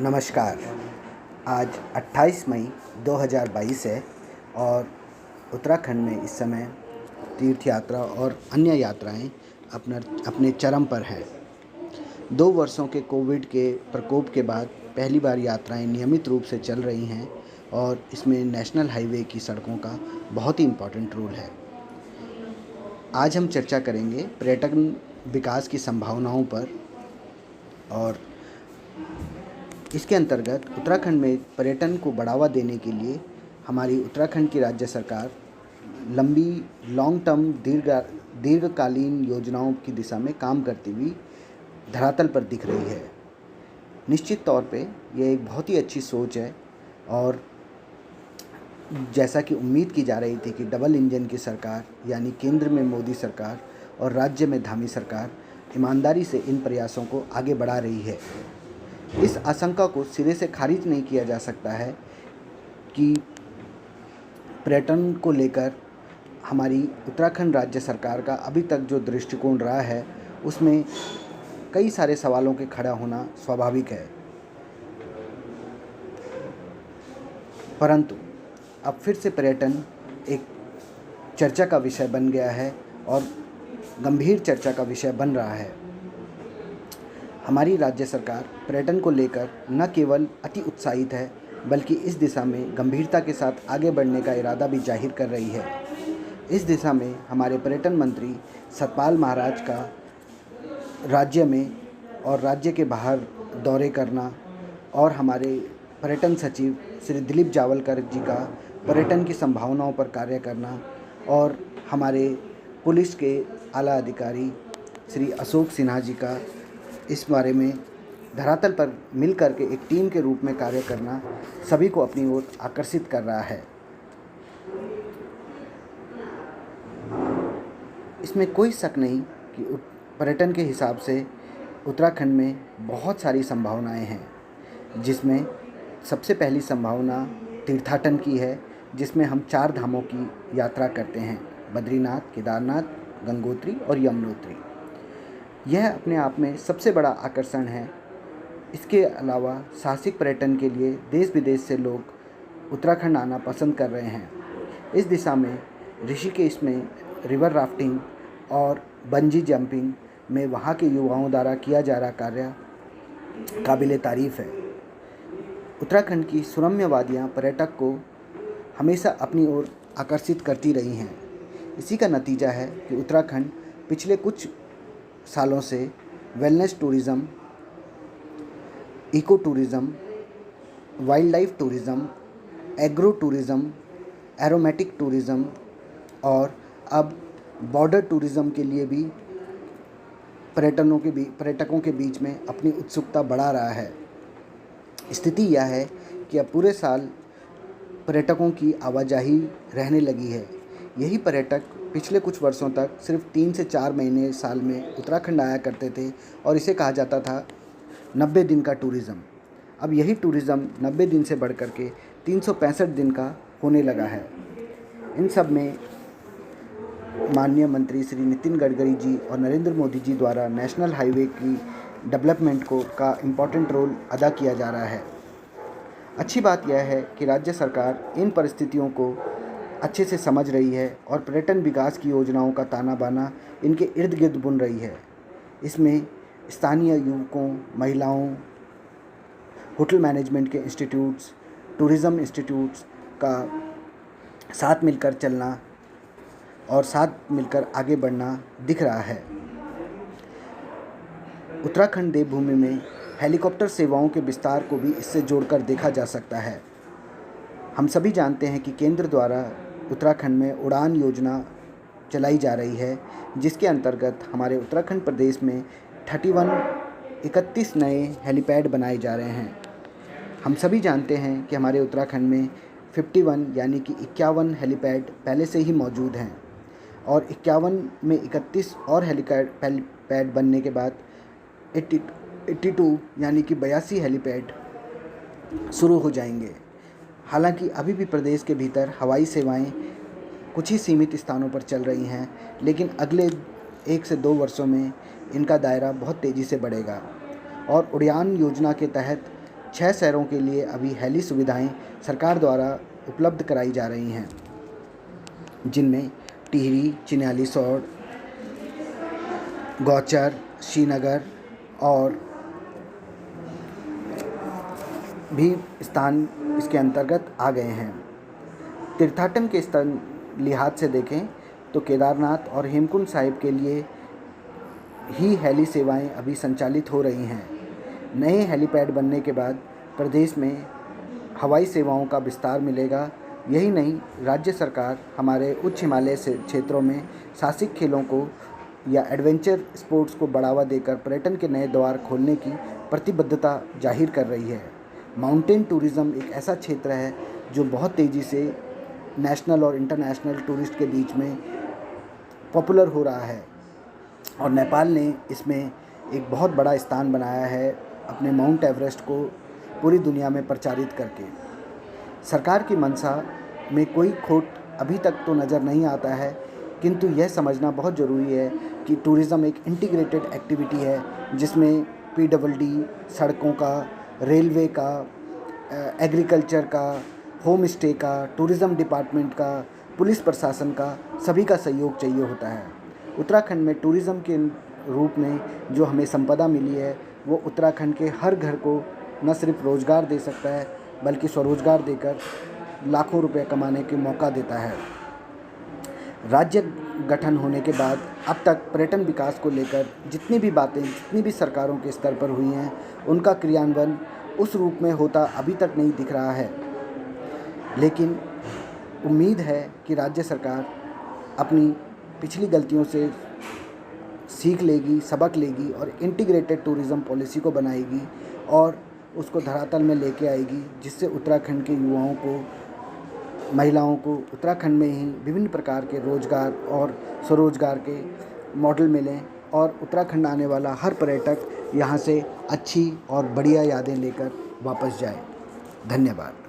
नमस्कार। आज 28 मई 2022 है और उत्तराखंड में इस समय तीर्थ यात्रा और अन्य यात्राएं अपने चरम पर हैं। 2 वर्षों के कोविड के प्रकोप के बाद पहली बार यात्राएं नियमित रूप से चल रही हैं और इसमें नेशनल हाईवे की सड़कों का बहुत ही इम्पोर्टेंट रोल है। आज हम चर्चा करेंगे पर्यटन विकास की संभावनाओं पर और इसके अंतर्गत उत्तराखंड में पर्यटन को बढ़ावा देने के लिए हमारी उत्तराखंड की राज्य सरकार लंबी लॉन्ग टर्म दीर्घकालीन योजनाओं की दिशा में काम करती हुई धरातल पर दिख रही है। निश्चित तौर पे यह एक बहुत ही अच्छी सोच है और जैसा कि उम्मीद की जा रही थी कि डबल इंजन की सरकार यानी केंद्र में मोदी सरकार और राज्य में धामी सरकार ईमानदारी से इन प्रयासों को आगे बढ़ा रही है। इस आशंका को सिरे से खारिज नहीं किया जा सकता है कि पर्यटन को लेकर हमारी उत्तराखंड राज्य सरकार का अभी तक जो दृष्टिकोण रहा है उसमें कई सारे सवालों के खड़ा होना स्वाभाविक है, परंतु अब फिर से पर्यटन एक चर्चा का विषय बन गया है और गंभीर चर्चा का विषय बन रहा है। हमारी राज्य सरकार पर्यटन को लेकर न केवल अति उत्साहित है बल्कि इस दिशा में गंभीरता के साथ आगे बढ़ने का इरादा भी जाहिर कर रही है। इस दिशा में हमारे पर्यटन मंत्री सतपाल महाराज का राज्य में और राज्य के बाहर दौरे करना और हमारे पर्यटन सचिव श्री दिलीप जावलकर जी का पर्यटन की संभावनाओं पर कार्य करना और हमारे पुलिस के आला अधिकारी श्री अशोक सिन्हा जी का इस बारे में धरातल पर मिल कर के एक टीम के रूप में कार्य करना सभी को अपनी ओर आकर्षित कर रहा है। इसमें कोई शक नहीं कि पर्यटन के हिसाब से उत्तराखंड में बहुत सारी संभावनाएं हैं, जिसमें सबसे पहली संभावना तीर्थाटन की है, जिसमें हम 4 धामों की यात्रा करते हैं: बद्रीनाथ, केदारनाथ, गंगोत्री और यमुनोत्री। यह अपने आप में सबसे बड़ा आकर्षण है। इसके अलावा साहसिक पर्यटन के लिए देश विदेश से लोग उत्तराखंड आना पसंद कर रहे हैं। इस दिशा में ऋषिकेश में रिवर राफ्टिंग और बंजी जंपिंग में वहाँ के युवाओं द्वारा किया जा रहा कार्य काबिले तारीफ़ है। उत्तराखंड की सुरम्य वादियाँ पर्यटक को हमेशा अपनी ओर आकर्षित करती रही हैं। इसी का नतीजा है कि उत्तराखंड पिछले कुछ सालों से wellness tourism, eco tourism, wildlife tourism, agro tourism, aromatic tourism और अब बॉर्डर टूरिज़्म के लिए भी पर्यटकों के बीच में अपनी उत्सुकता बढ़ा रहा है। स्थिति यह है कि अब पूरे साल पर्यटकों की आवाजाही रहने लगी है। यही पर्यटक पिछले कुछ वर्षों तक सिर्फ 3 से 4 महीने साल में उत्तराखंड आया करते थे और इसे कहा जाता था 90 दिन का टूरिज़्म। अब यही टूरिज़्म 90 दिन से बढ़ कर के 365 दिन का होने लगा है। इन सब में माननीय मंत्री श्री नितिन गडकरी जी और नरेंद्र मोदी जी द्वारा नेशनल हाईवे की डेवलपमेंट का इम्पोर्टेंट रोल अदा किया जा रहा है। अच्छी बात यह है कि राज्य सरकार इन परिस्थितियों को अच्छे से समझ रही है और पर्यटन विकास की योजनाओं का ताना बाना इनके इर्द गिर्द बुन रही है। इसमें स्थानीय युवकों, महिलाओं, होटल मैनेजमेंट के इंस्टीट्यूट्स, टूरिज़्म इंस्टीट्यूट्स का साथ मिलकर चलना और साथ मिलकर आगे बढ़ना दिख रहा है। उत्तराखंड देवभूमि में हेलीकॉप्टर सेवाओं के विस्तार को भी इससे जोड़कर देखा जा सकता है। हम सभी जानते हैं कि केंद्र द्वारा उत्तराखंड में उड़ान योजना चलाई जा रही है, जिसके अंतर्गत हमारे उत्तराखंड प्रदेश में 31 नए हेलीपैड बनाए जा रहे हैं। हम सभी जानते हैं कि हमारे उत्तराखंड में 51 यानी कि 51 हेलीपैड पहले से ही मौजूद हैं और 51 में 31 और हेलीपैड बनने के बाद 82 यानी कि 82 हेलीपैड शुरू हो जाएंगे। हालांकि अभी भी प्रदेश के भीतर हवाई सेवाएं कुछ ही सीमित स्थानों पर चल रही हैं, लेकिन अगले 1 से 2 वर्षों में इनका दायरा बहुत तेज़ी से बढ़ेगा और उड़ान योजना के तहत 6 शहरों के लिए अभी हेली सुविधाएं सरकार द्वारा उपलब्ध कराई जा रही हैं, जिनमें टिहरी, चिन्यालीसौड़, गौचर, श्रीनगर और भी स्थान इसके अंतर्गत आ गए हैं। तीर्थाटन के स्तर लिहाज से देखें तो केदारनाथ और हेमकुंड साहिब के लिए ही हेली सेवाएं अभी संचालित हो रही हैं। नए हेलीपैड बनने के बाद प्रदेश में हवाई सेवाओं का विस्तार मिलेगा। यही नहीं, राज्य सरकार हमारे उच्च हिमालय से क्षेत्रों में साहसिक खेलों को या एडवेंचर स्पोर्ट्स को बढ़ावा देकर पर्यटन के नए द्वार खोलने की प्रतिबद्धता जाहिर कर रही है। माउंटेन टूरिज़्म एक ऐसा क्षेत्र है जो बहुत तेज़ी से नेशनल और इंटरनेशनल टूरिस्ट के बीच में पॉपुलर हो रहा है और नेपाल ने इसमें एक बहुत बड़ा स्थान बनाया है अपने माउंट एवरेस्ट को पूरी दुनिया में प्रचारित करके। सरकार की मंशा में कोई खोट अभी तक तो नज़र नहीं आता है, किंतु यह समझना बहुत ज़रूरी है कि टूरिज़्म एक इंटीग्रेटेड एक्टिविटी है जिसमें PWD, सड़कों का, रेलवे का, एग्रीकल्चर का, होम स्टे का, टूरिज़्म डिपार्टमेंट का, पुलिस प्रशासन का, सभी का सहयोग चाहिए होता है। उत्तराखंड में टूरिज़्म के रूप में जो हमें संपदा मिली है वो उत्तराखंड के हर घर को न सिर्फ रोज़गार दे सकता है बल्कि स्वरोज़गार देकर लाखों रुपए कमाने के मौका देता है। राज्य गठन होने के बाद अब तक पर्यटन विकास को लेकर जितनी भी सरकारों के स्तर पर हुई हैं, उनका क्रियान्वयन उस रूप में होता अभी तक नहीं दिख रहा है। लेकिन उम्मीद है कि राज्य सरकार अपनी पिछली गलतियों से सीख लेगी, सबक लेगी और इंटीग्रेटेड टूरिज़्म पॉलिसी को बनाएगी और उसको धरातल में लेके आएगी, जिससे उत्तराखंड के युवाओं को, महिलाओं को उत्तराखंड में ही विभिन्न प्रकार के रोज़गार और स्वरोज़गार के मॉडल मिलें और उत्तराखंड आने वाला हर पर्यटक यहाँ से अच्छी और बढ़िया यादें लेकर वापस जाए। धन्यवाद।